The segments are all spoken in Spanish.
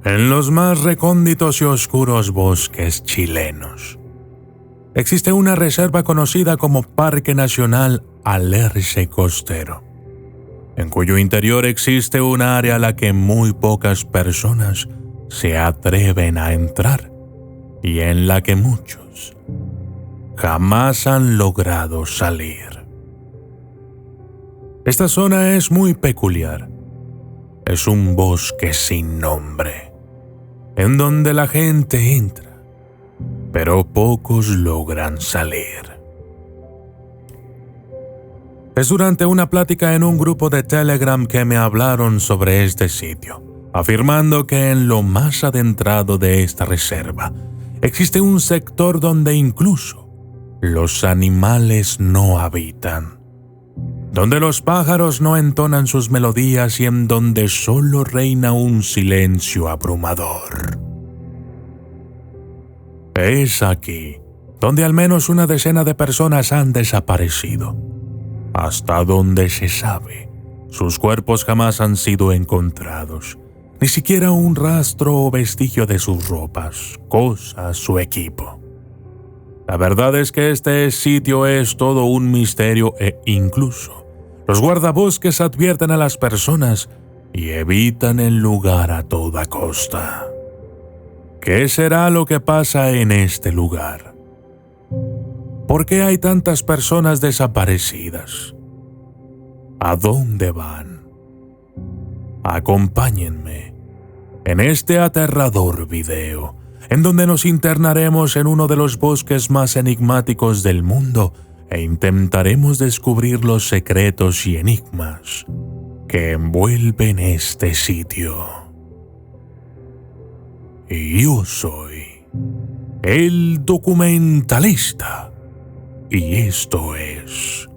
En los más recónditos y oscuros bosques chilenos existe una reserva conocida como Parque Nacional Alerce Costero, en cuyo interior existe un área a la que muy pocas personas se atreven a entrar y en la que muchos jamás han logrado salir. Esta zona es muy peculiar. Es un bosque sin nombre, en donde la gente entra, pero pocos logran salir. Es durante una plática en un grupo de Telegram que me hablaron sobre este sitio, afirmando que en lo más adentrado de esta reserva existe un sector donde incluso los animales no habitan, donde los pájaros no entonan sus melodías y en donde solo reina un silencio abrumador. Es aquí donde al menos una decena de personas han desaparecido. Hasta donde se sabe, sus cuerpos jamás han sido encontrados, ni siquiera un rastro o vestigio de sus ropas, cosas o equipo. La verdad es que este sitio es todo un misterio e incluso los guardabosques advierten a las personas y evitan el lugar a toda costa. ¿Qué será lo que pasa en este lugar? ¿Por qué hay tantas personas desaparecidas? ¿A dónde van? Acompáñenme en este aterrador video, en donde nos internaremos en uno de los bosques más enigmáticos del mundo e intentaremos descubrir los secretos y enigmas que envuelven este sitio. Y yo soy el documentalista, y esto es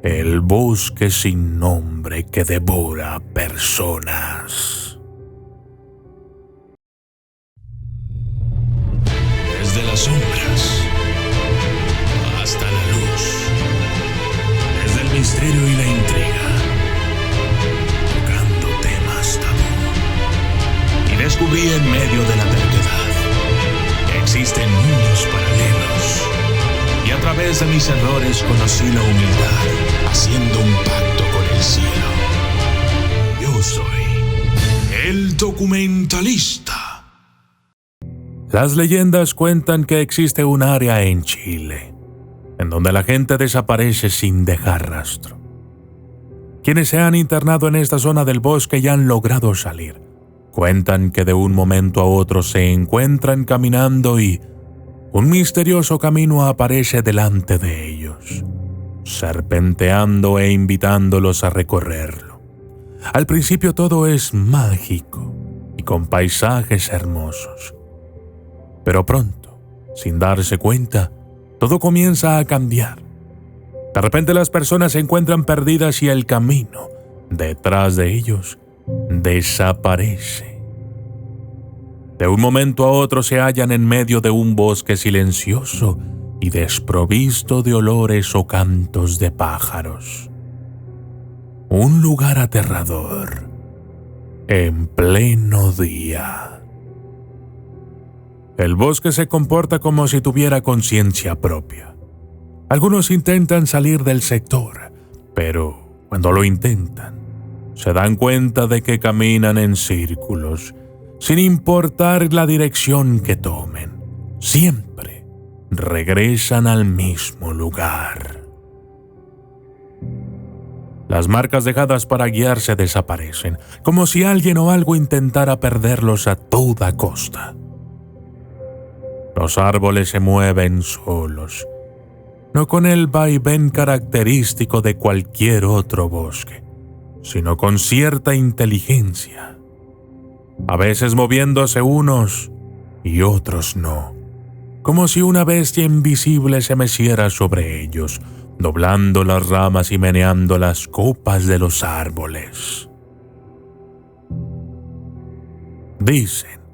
el bosque sin nombre que devora personas. Desde las sombras hasta la luz, desde el misterio y la intriga, tocando temas tabú. Y descubrí en medio de la verdad que existen mundos paralelos. Y a través de mis errores conocí la humildad, haciendo un pacto con el cielo. Yo soy el documentalista. Las leyendas cuentan que existe un área en Chile en donde la gente desaparece sin dejar rastro. Quienes se han internado en esta zona del bosque y han logrado salir, cuentan que de un momento a otro se encuentran caminando y un misterioso camino aparece delante de ellos, serpenteando e invitándolos a recorrerlo. Al principio todo es mágico y con paisajes hermosos. Pero pronto, sin darse cuenta, todo comienza a cambiar. De repente las personas se encuentran perdidas y el camino, detrás de ellos, desaparece. De un momento a otro se hallan en medio de un bosque silencioso y desprovisto de olores o cantos de pájaros. Un lugar aterrador, en pleno día. El bosque se comporta como si tuviera conciencia propia. Algunos intentan salir del sector, pero cuando lo intentan, se dan cuenta de que caminan en círculos, sin importar la dirección que tomen. Siempre regresan al mismo lugar. Las marcas dejadas para guiarse desaparecen, como si alguien o algo intentara perderlos a toda costa. Los árboles se mueven solos, no con el vaivén característico de cualquier otro bosque, sino con cierta inteligencia, a veces moviéndose unos y otros no, como si una bestia invisible se meciera sobre ellos, doblando las ramas y meneando las copas de los árboles. Dicen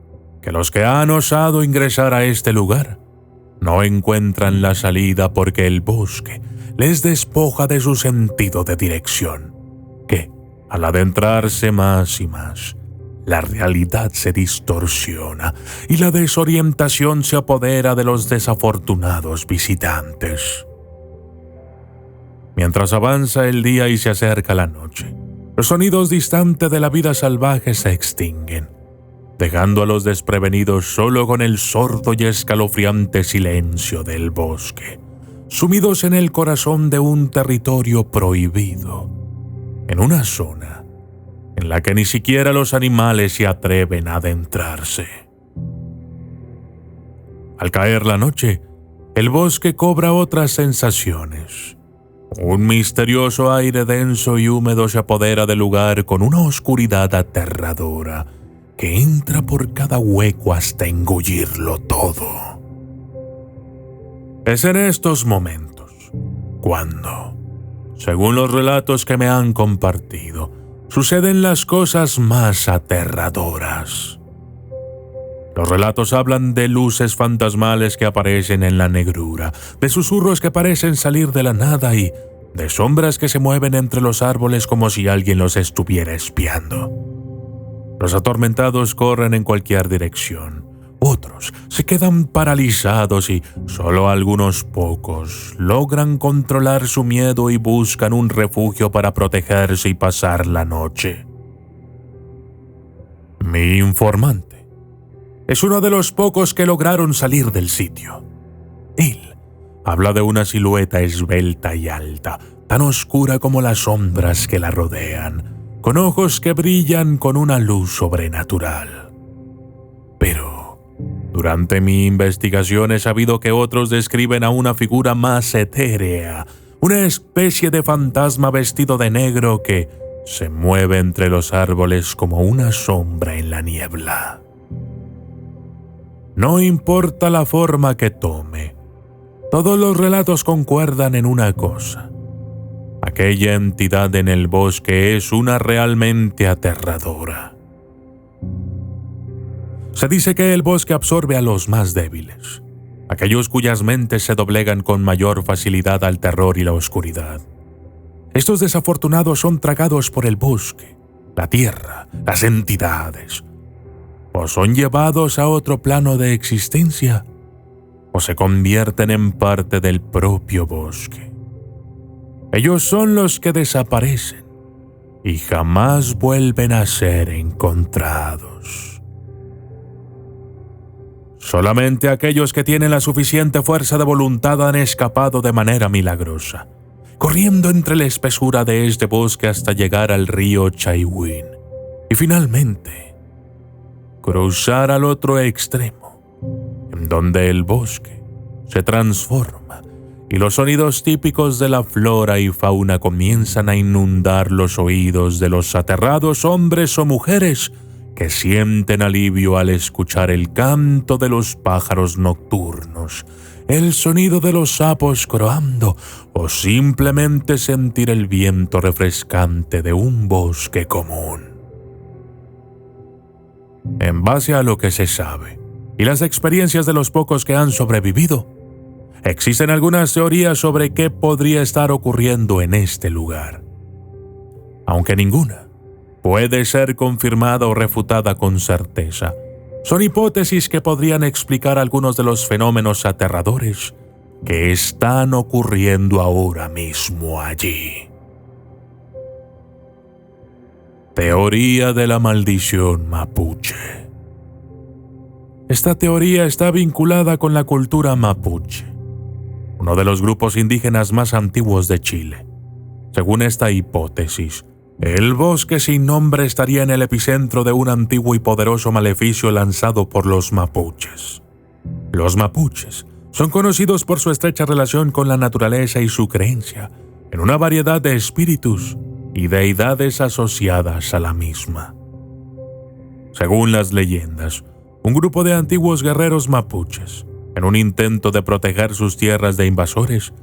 que los que han osado ingresar a este lugar no encuentran la salida porque el bosque les despoja de su sentido de dirección, que, al adentrarse más y más, la realidad se distorsiona y la desorientación se apodera de los desafortunados visitantes. Mientras avanza el día y se acerca la noche, los sonidos distantes de la vida salvaje se extinguen, dejando a los desprevenidos solo con el sordo y escalofriante silencio del bosque, sumidos en el corazón de un territorio prohibido, en una zona en la que ni siquiera los animales se atreven a adentrarse. Al caer la noche, el bosque cobra otras sensaciones. Un misterioso aire denso y húmedo se apodera del lugar con una oscuridad aterradora que entra por cada hueco hasta engullirlo todo. Es en estos momentos cuando, según los relatos que me han compartido, suceden las cosas más aterradoras. Los relatos hablan de luces fantasmales que aparecen en la negrura, de susurros que parecen salir de la nada y de sombras que se mueven entre los árboles como si alguien los estuviera espiando. Los atormentados corren en cualquier dirección. Otros se quedan paralizados y solo algunos pocos logran controlar su miedo y buscan un refugio para protegerse y pasar la noche. Mi informante es uno de los pocos que lograron salir del sitio. Él habla de una silueta esbelta y alta, tan oscura como las sombras que la rodean, con ojos que brillan con una luz sobrenatural. Pero durante mi investigación he sabido que otros describen a una figura más etérea, una especie de fantasma vestido de negro que se mueve entre los árboles como una sombra en la niebla. No importa la forma que tome, todos los relatos concuerdan en una cosa: aquella entidad en el bosque es una realmente aterradora. Se dice que el bosque absorbe a los más débiles, aquellos cuyas mentes se doblegan con mayor facilidad al terror y la oscuridad. Estos desafortunados son tragados por el bosque, la tierra, las entidades, o son llevados a otro plano de existencia, o se convierten en parte del propio bosque. Ellos son los que desaparecen y jamás vuelven a ser encontrados. Solamente aquellos que tienen la suficiente fuerza de voluntad han escapado de manera milagrosa, corriendo entre la espesura de este bosque hasta llegar al río Chaiwin y finalmente cruzar al otro extremo, en donde el bosque se transforma y los sonidos típicos de la flora y fauna comienzan a inundar los oídos de los aterrados hombres o mujeres que sienten alivio al escuchar el canto de los pájaros nocturnos, el sonido de los sapos croando o simplemente sentir el viento refrescante de un bosque común. En base a lo que se sabe y las experiencias de los pocos que han sobrevivido, existen algunas teorías sobre qué podría estar ocurriendo en este lugar, aunque ninguna puede ser confirmada o refutada con certeza. Son hipótesis que podrían explicar algunos de los fenómenos aterradores que están ocurriendo ahora mismo allí. Teoría de la maldición mapuche. Esta teoría está vinculada con la cultura mapuche, uno de los grupos indígenas más antiguos de Chile. Según esta hipótesis, el bosque sin nombre estaría en el epicentro de un antiguo y poderoso maleficio lanzado por los mapuches. Los mapuches son conocidos por su estrecha relación con la naturaleza y su creencia en una variedad de espíritus y deidades asociadas a la misma. Según las leyendas, un grupo de antiguos guerreros mapuches, en un intento de proteger sus tierras de invasores,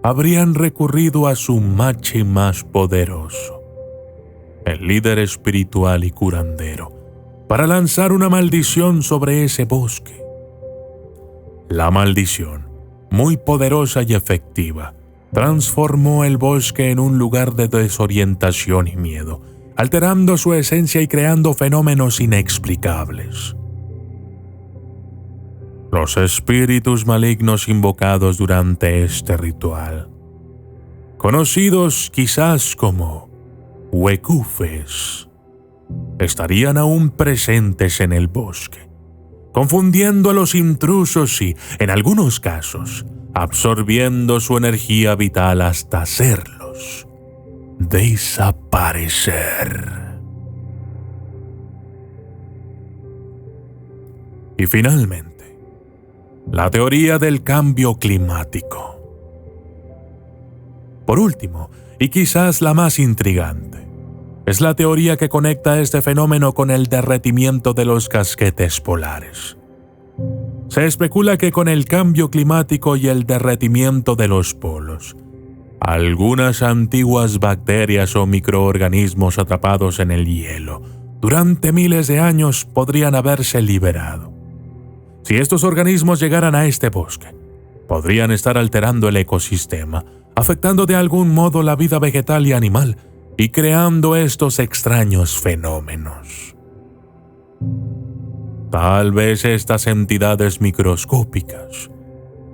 habrían recurrido a su machi más poderoso, el líder espiritual y curandero, para lanzar una maldición sobre ese bosque. La maldición, muy poderosa y efectiva, transformó el bosque en un lugar de desorientación y miedo, alterando su esencia y creando fenómenos inexplicables. Los espíritus malignos invocados durante este ritual, conocidos quizás como huecufes, estarían aún presentes en el bosque, confundiendo a los intrusos y, en algunos casos, absorbiendo su energía vital hasta hacerlos desaparecer. Y finalmente, la teoría del cambio climático. Por último, y quizás la más intrigante, es la teoría que conecta este fenómeno con el derretimiento de los casquetes polares. Se especula que con el cambio climático y el derretimiento de los polos, algunas antiguas bacterias o microorganismos atrapados en el hielo durante miles de años podrían haberse liberado. Si estos organismos llegaran a este bosque, podrían estar alterando el ecosistema, afectando de algún modo la vida vegetal y animal y creando estos extraños fenómenos. Tal vez estas entidades microscópicas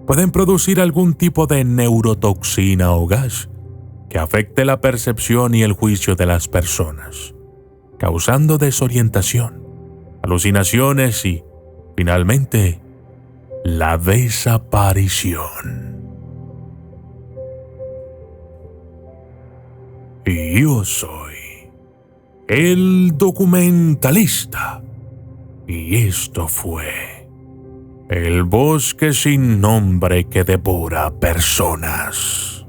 pueden producir algún tipo de neurotoxina o gas que afecte la percepción y el juicio de las personas, causando desorientación, alucinaciones y, finalmente, la desaparición. Y yo soy el documentalista. Y esto fue El bosque sin nombre que devora personas.